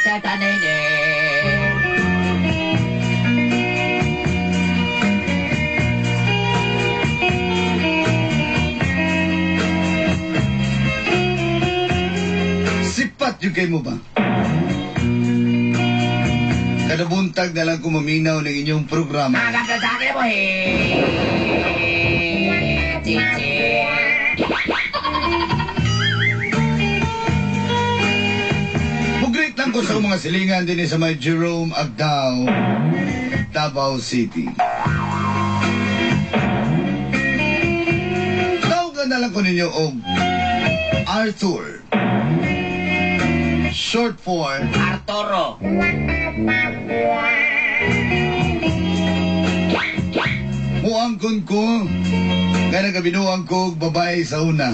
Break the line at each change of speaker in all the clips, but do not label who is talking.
sa tanene.
Sipat yung kayo mo ba? Kada buntag na lang kumaminaw ng inyong programa.
Agad na sa akin mo Titi.
Mugrit lang ko sa mga silingan din sa may Jerome Agdao, Davao City. Tawagan na lang ko ninyo og Arthur. Short for
Arturo.
muangkon ko. Kaya nagabinuang ko og babae sa una.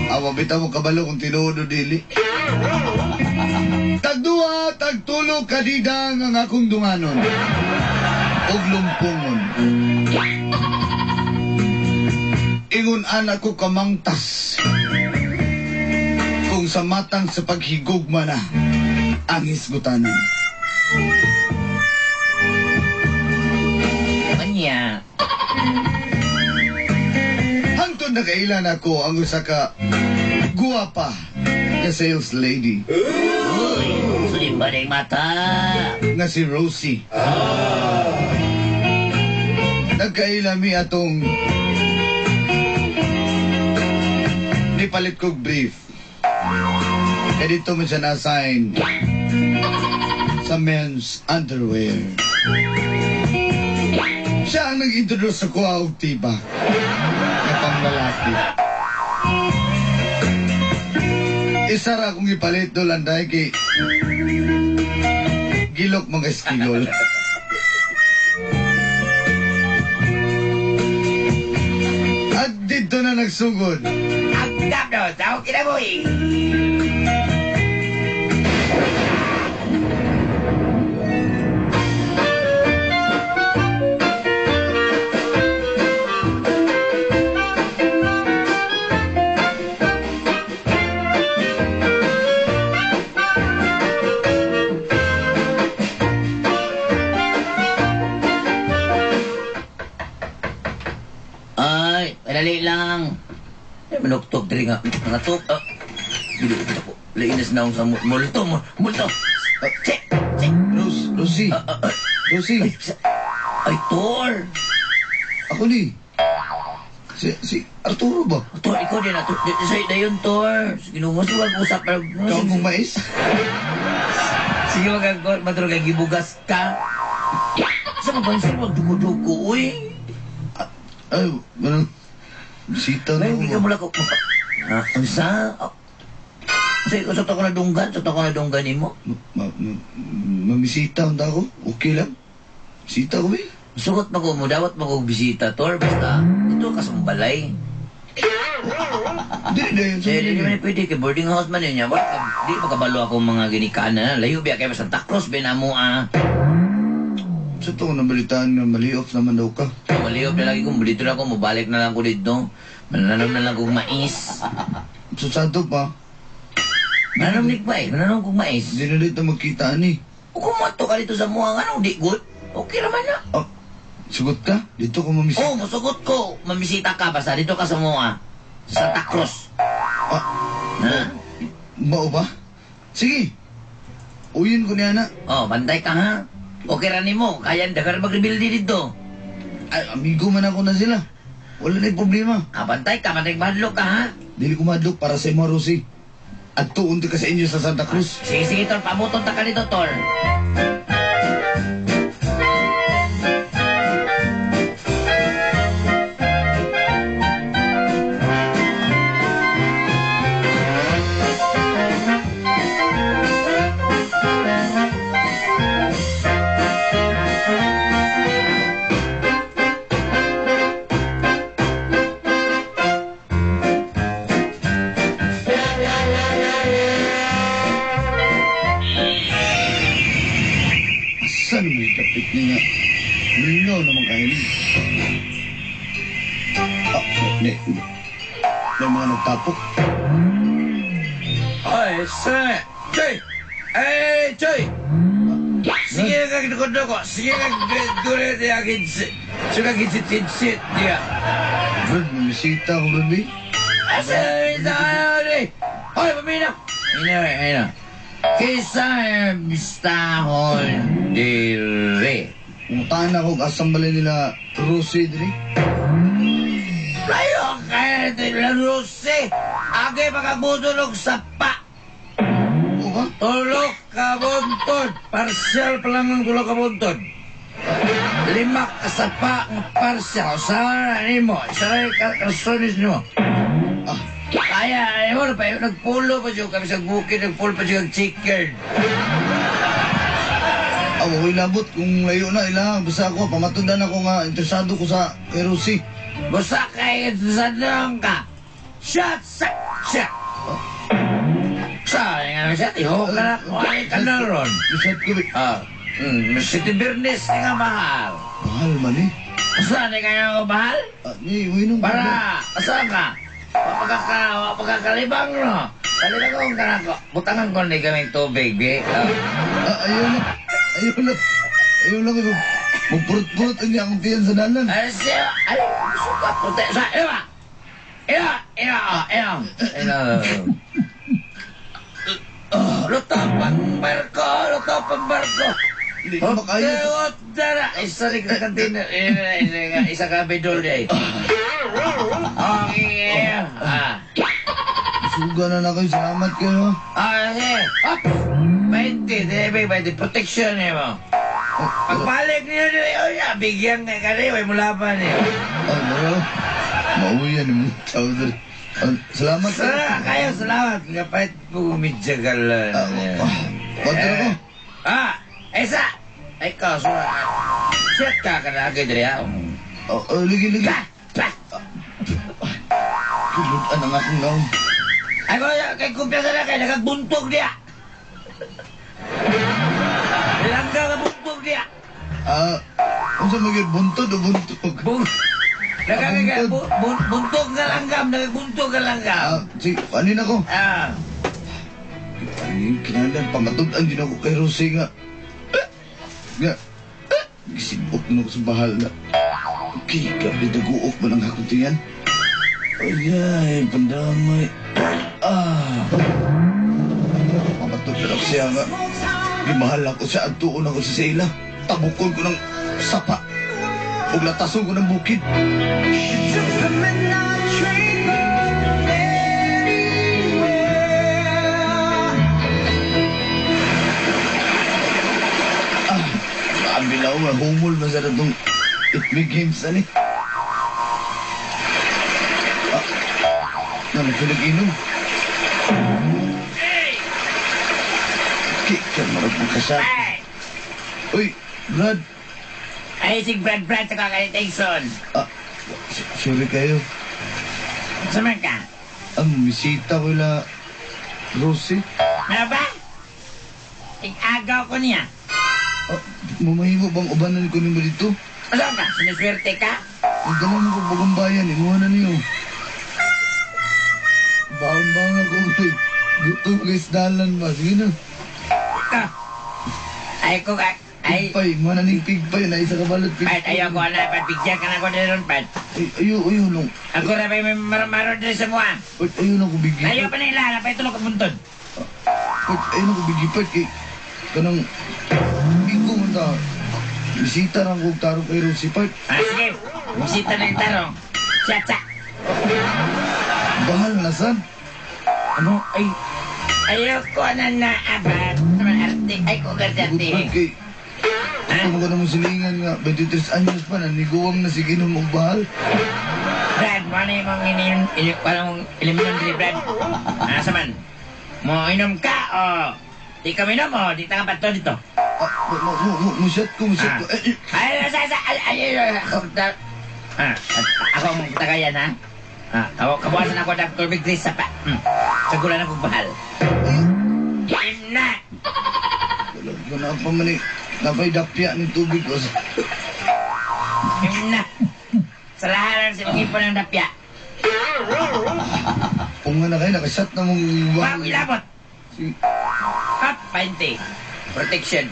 Awabita mo kabalo kung tinuod o dili. Tagduwa, tagtulo kadidang ang akong dunganon. Og lumpungon. Ingon anak ko kamangtas. Kung sa matang sa paghigugma na ang hisgutanan.
Kanya.
Hangtod na kailan ako ang usa ka guwapa na sales lady
Uy, sulim ba na yung mata?
nga si Rosie. Nagkailami atong nipalit kog brief. Kaya dito mo siya na-assign sa men's underwear. Siya ang nag-introduce sa kuha og tiba na panglalaki. Isa ra akong ipalit do landay kay gilok mga eskigol. At dito na nagsugod.
Ang dapno, sa akin na mo Ay, madali lang. Ay, manuktok diri nga. Mga tok. Dili ko. Lainas na akong sa multo. Multo. Che.
Rosie. Rosie.
Ay, Tor.
Ako ni. Si Arturo ba?
Tor, ikaw din. Sa'yo na yun, Tor. Sige, nungasuwag usap.
Ikaw mong mais?
Sige, matulog kang gibugas ka. Sa mabansin, magdugo-dugo, uy.
Ay, manang bisita na
Ngayon, hindi ka
ako.
mula ko. Ang sa... Sige, sa ko na dunggan. Sa ko na dunggan mo.
Mamisita handa ako? Okay lang? Bisita ko ba?
Sugot mo ko mo. Dawat mo ko bisita, Tor. Basta, ito kasumbalay.
Hindi.
Hindi man pwede. Kay boarding house man yun. Di magkabalo ako mga ginikaan na. Layo biya kayo Santa Cruz. Binamo
Sa ito ko nabalitaan na mali-off naman daw ka.
Maliyop na lagi kung dito na ako. Mabalik na lang ko dito. Mananom na lang kong mais.
So santo pa,
Mananom ni pa Mananom kong mais.
hindi na dito magkita ni.
O kumato ka dito sa mga ano. Di good. Okay naman na.
Ah, sugot ka? Dito ko mamisita.
Oh, masugot ko. Mamisita ka. Basta dito ka sa mga. Sa Santa Cruz.
Ah,
Ha?
mao ba? Sige. Uyin ko niya na.
Oh, bantay ka ha. Okay ra nimo. Kaya dagar mag-rebuild dito.
Ay, amigo man ako na sila. Wala na yung problema.
Bantay ka. Bantay badlo ka ha.
Dili ko madlok para sa imo, Rosie. At tuon ka sa inyo sa Santa Cruz.
Sige, Tor. Pamuton ta ka dito, Tor.
Saan may kapit niya? Lingaw naman kayo ni. May mga nagtapok.
Ay, Sa, Choy! Choy! Sige ka ko. Sige ka gure di agin sit. Suka gitsit dia.
Brad, may bisita ko, Brad, eh.
Asa ni. Hoy, pamina. Ina. Kisa bistahon dire.
Puntahan ako asang balay nila Rosie, dili.
Layo kaya nila Rose. Age pagkabutulog sa pa.
Oo ba?
Tulog ka buntod. Parsyal pa lang ng tulog ka buntod. 5 ka pa ang parsyal. Saan mo? Saan kalsonis mo?
Ah,
Kaya, ano pa yun? Nagpulo pa siya kami sa bukid. Nagpulo pa siya ng chicken.
ako'y labot kung layo na ilang. Basta ako, pamatudan ako nga interesado ko sa kay Rosie.
Basta kayo sa doon ka. Shot! Saan nga siya? Tihok ka na kung ay ka na ron.
Bisat ko,
City Bernes nga mahal.
mahal man eh.
Saan nga nga mahal?
Ni, uwi nung
Para, saan ka? Pagkakalibang, no? Kalibang ko ka na ko. Butangan ko na kaming tubig, be.
Ayaw lang. Magpurot-purot ang akong tiyan sa dalan.
Ay, siya, ay, suka, puti. Sa, ina. Lutapang barko.
Hindi ka makaya.
Dara, isa rin ka kantina. Isa ka bedol day. Okay,
Suga na kayo. Salamat kayo.
sige. Up! 20, debe, by the protection mo. Pagbalik niyo niyo, bigyan nga ka rin, may mulaban niyo.
Bro. Mauyan mo, Chowdhury. Salamat kayo.
Salamat. Kapait po umidjagalan.
Pagkara ko.
Isa! Ikaw, shit ka na agad rin, ha?
Ligi. Kilutan ang akong naon.
Ako, kay kumpiyansa na kayo, nagagbuntog niya. Langga ka buntog niya.
Ano sa mga buntod o buntog?
Buntog nga langgam, nagagbuntog nga langgam.
Sige, panin ako. Kinalan, pamatudan din ako kay Rosie nga. Gisibok na ako sa bahal na. Okay, kapit naguok mo ng hakuntiyan. Ay, pandamay. Pamatudan ako siya nga. Gimahal ako siya at tuon ako sa sila. Tabukon ko ng sapa. Huwag latason ko ng bukid. Bilaw nga, humol na sa itong itmig games na ni. Pinag-inom. Kika, marag mo kasap. Uy, Brad.
Ay, si Brad sa kakalitation.
Sorry kayo.
Saman ka?
Ang bisita ko ila Rosie.
Ano ba? Ig-agaw ko niya.
Mamahimo bang ubanan ko nimo dito?
Ano ka? Siniswerte ka?
Ang ganun ko bagang bayan, imuha na niyo. Bang ako, uy. Gutom guys dalan ba? Sige na. Pigpay, imuha na ning pigpay na isa kabalot pigpay.
Ayaw ko na, bigyan ka na ko din ron, Pat.
Ayaw lang.
Ako na ba may marumaro din sa mga?
Ayaw lang ko bigyan.
Ayaw pa nila, napay tulog ka buntod.
Ayaw lang ko bigyan, Pat. Kanang, ikaw man ta. Bisita lang kong tarong kay Rosie, Pat.
Sige, bisita na yung tarong. Siya.
Bahal na, san?
Ano? Ayaw ko na naabat. Naman arte. Ay, ko gardate.
Good, kay... Ito mo ka naman silingan nga. 23 anyos pa na. Niguwang na sige nung magbahal.
Brad, mo na yung mga walang eliminong dili, Brad. Nasa man? Mo inom ka o di ka minom o di ka pato dito?
Musyat ko.
Ako ang tagayan, ha? Kabuhasan ako ng tubig Chris sa pa. Sagulan akong bahal. Imna!
Wala pa man eh. Napay dapya ng tubig ko.
Imna! Sa laharan si mag-ipon ng dapya.
Kung nga na kayo, nakasat na mong...
Wow, ilabot!
Sige.
Hop, painting. Protection.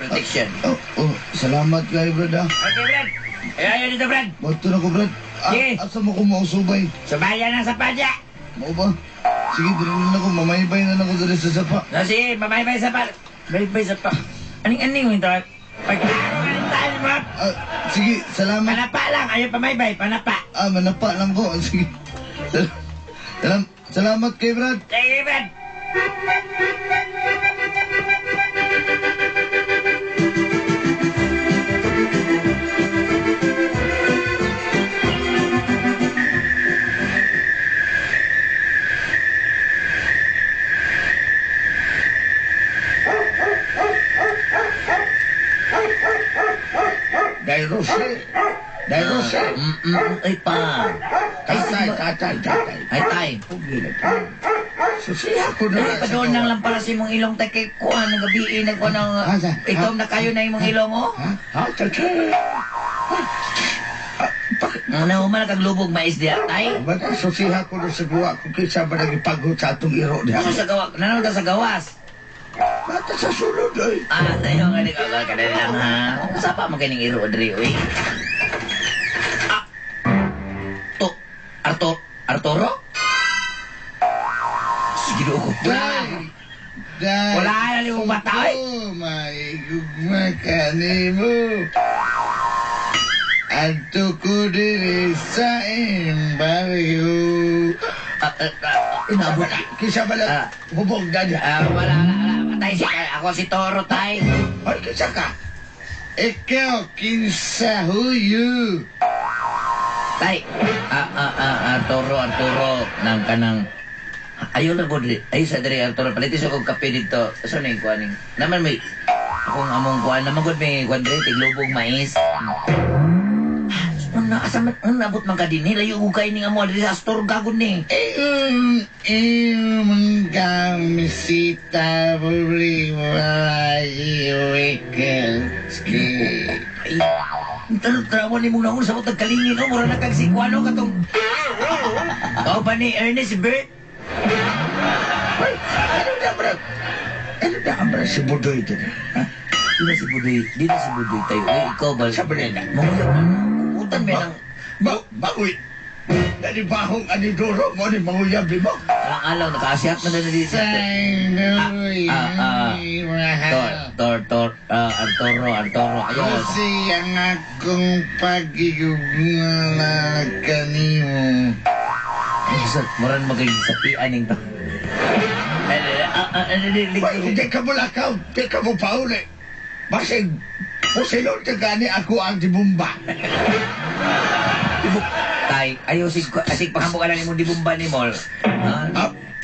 Salamat kayo, Brad, ah.
Okay, Brad. Ayaw dito, Brad.
Bato na ko, Brad.
Sige.
Asa mo ko mausubay?
Subayan na sa padya.
Mau ba? Sige, dali na ako. Mamaybay na ako dali sa sapa.
Sige, mamay-bay sa pa. Bay-bay sa pa. Aning-aning mo ito. Pagkaro ka ng tayo mo.
Sige, salamat.
Panapa lang. Ayaw pamaybay. Panapa.
Manapa lang ko. Sige. Salamat kay Brad.
Sige, Brad.
Dai Rose.
Ay pa.
Tatay.
Ay tay.
Susiya ko na.
Ay, padoon nang lang para si mong ilong tay kay kuha ng gabi nagkuha ng itom na kayo na imong ilong mo.
Tatay.
Ano man kaglubog mais diya tay?
Ba't susiya ko na sa gawa kung kisa ba nagipagod sa atong iro diya?
Ano sa gawa? Nanood ka sa gawas?
Bata sa sulod ay.
Tayo nga ni kagal ka na lang ha. Sapa mo kaning iro Adri oy. Arturo? Sige ko.
Dai.
Wala na ni mong bata oy.
May gugma ka ni mo. Adto ko diri sa baryo.
Inabot.
Kisa ba lang hubog na niya?
Wala. Tay si ako si Toro tay.
Ay, kisa ka? Ikaw, kinsa huyo.
Tay. Arturo. Nang kanang ayaw na ko diri. Ayaw sa diri Arturo. Palitis ako kape dito. Saan na yung kuhaning? Naman may akong among kuhan. Naman ko may kuhan diri. Tiglubog mais. Nabot man ka din eh. Layo ko kayo ni nga mo. Diri sa store gagod ni.
Mga misita buli malay weekend ski.
Trawa ni mong naon sa mong kalingin. Mura na kag si Kuano katong. Kau pa ni Ernest Bert?
Ano na ang si Budoy ito?
Di na si Budoy tayo. Ikaw ba?
Sa balena.
Mangulap na. Utan mo ng...
Bagoy. Dali bahong aniduro mo ni manguyab di mo.
Alang-alaw, nakaasyak na dito. Arturo. Ayaw.
Kasi ang akong pag-igugma kanimo.
Muran magiging sapian ng to.
Hindi ka mo lakaw. Hindi ka mo pauli. Basig, pusilon ka gani ako ang dibumba.
Tay, ayaw asig panghambukan ni mo di bumba ni Mol.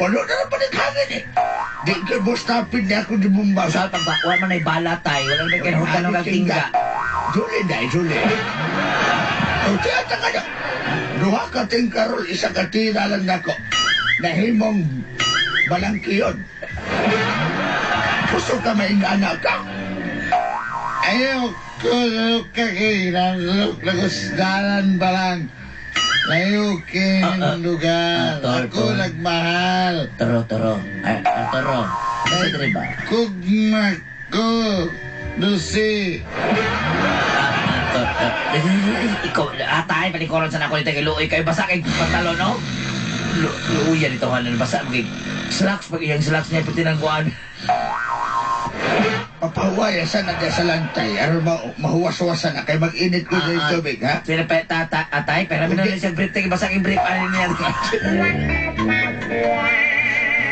Palo na naman ang hangin eh. Di ka mo stopin na ako dibumba.
Sal pagbakuan man ay bala tay. Wala naman kinahutan ng tingga.
Juli. O tiyata ka na. Duha ka tingkarol, isa ka tira lang nako. Nahimong balangkiyon. Gusto ka maingana ka. Ayaw ko kakilang lagusdaran pa lang. Layo king lugar. Ako nagmahal.
Toro. Arturo. Sa diri ba?
Kugma ko. Lucy.
Ikaw, atay, palikoron sa nako nito kay Luoy. Kayo basa kay pantalon, no? Luoy yan ito, halan. Basa mo kay slacks. Pag iyang slacks niya, puti ng kuhan.
Papahuwaya sa na sa lantay. Aron mahuwas-huwasan na. Kaya mag-init ko sa tubig, ha?
Sila pa atay, pero may nalang siyang brief. Basa kay brief, ano niya?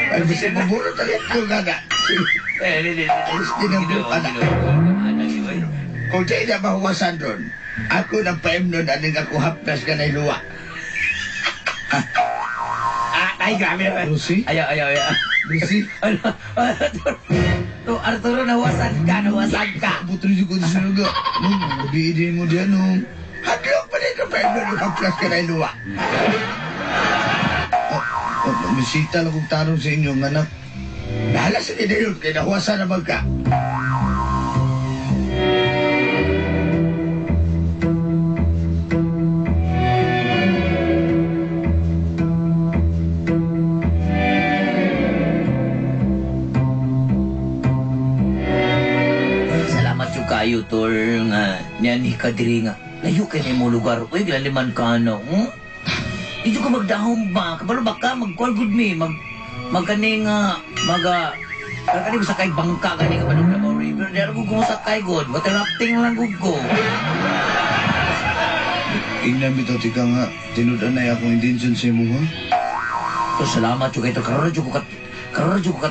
Ay, bisa maburo talit ko, gaga. Alis din ang brief, anak. Kung di na mahuwasan doon, ako nang paim nun, aning ako hapnas ka na luwa.
Ay, grabe naman.
Lucy?
Ayaw.
Lucy?
Arturo, nawasan ka.
Putro yung kung sino ka. Biidin mo dyan, no? Hadlok pa rin ka paim nun, hapnas ka na luwa. Bisita lang kong tanong sa inyong anak. Bahala sa inyo yun, kaya nahuwasan naman ka.
Niyan ni kadiri nga. Layo kay mo lugar. Uy, gilaliman ka no. Dito ka magdahom ba? Kabalo ba ka? Mag-call good me. Magkani nga. Kani sa kay bangka. Kani ka manong Davao River. Di ako gumusakay good. Water rafting lang good ko.
Ingnan bitaw tika nga, tinudan na akong intention sa imo ha.
So, salamat yung ito. Karoon ko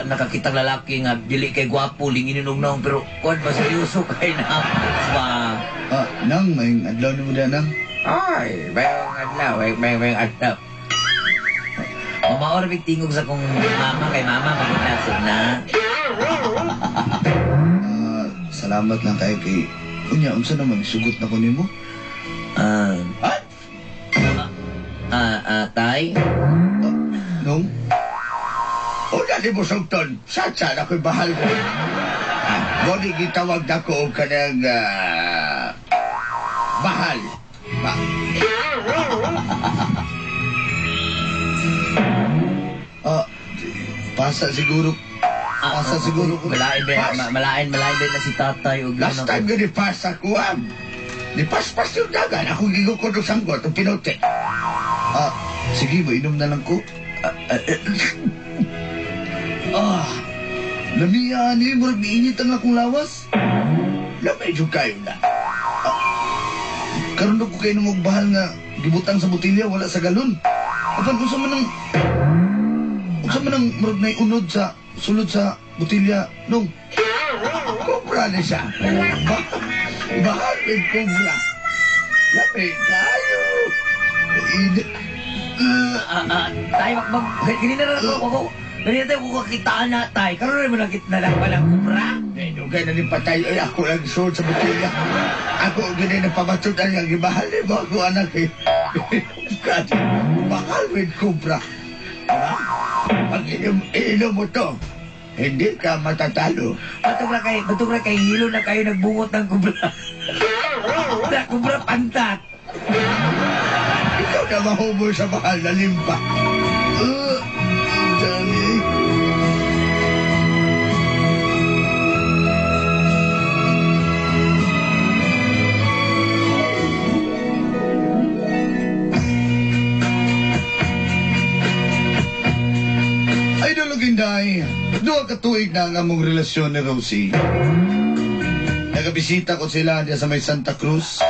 nakakitang lalaki nga dili kay gwapo, linginin og naong pero kuwan ba seryoso kay na ba?
Nang, may adlaw ni mo na nang.
Ay, mayroong adlaw, mayroong adlaw. Maor big tingog sa kong mama kay mama maguna ko na.
Salamat lang kay Unya, unsa naman sugot na ko nimo?
Tay?
Nung? Una ni mo sugton, satsa na ko'y bahal ko. Modi gitawag na ko ka ng bahal. Pasa siguro. Pasa siguro ko.
Malain ba na si tatay o
last time nga ni pasa ko ni paspas yung dagan. Ako gigo ko ng sanggot ang pinote. Sige, mainom na lang ko. Lamihan ni mo, miinit ang akong lawas. Lamay yung kayo na. Karoon ko kayo nung magbahal nga gibutang sa butilya, wala sa galon. Apan, unsa man ang marag na unod sa sulod sa butilya, nung. Kubra na siya. Bahal with kubra. Lamay kayo.
Tay, ganina na ako. Ganina tayo kung kakitaan na, tay. Karoon mo nakita na lang palang kubra.
Dugay na rin patay. Ay, ako lang suod sa butilya. Ako ganyan na pamatutan ang gibahal ni mo ako anak eh. Bahal with kubra. Pag inom mo to, hindi ka matatalo.
Batok na kay hilo na kayo nagbungot ng kubra. Na kubra pantat.
Ikaw na mahumol sa mahal na limpa. Dami. Ay, Duluginday. Duha ka tuig na ang among relasyon ni Rosie. Nagabisita ko sila diya sa may Santa Cruz.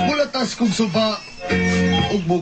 Mulatas kong suba ug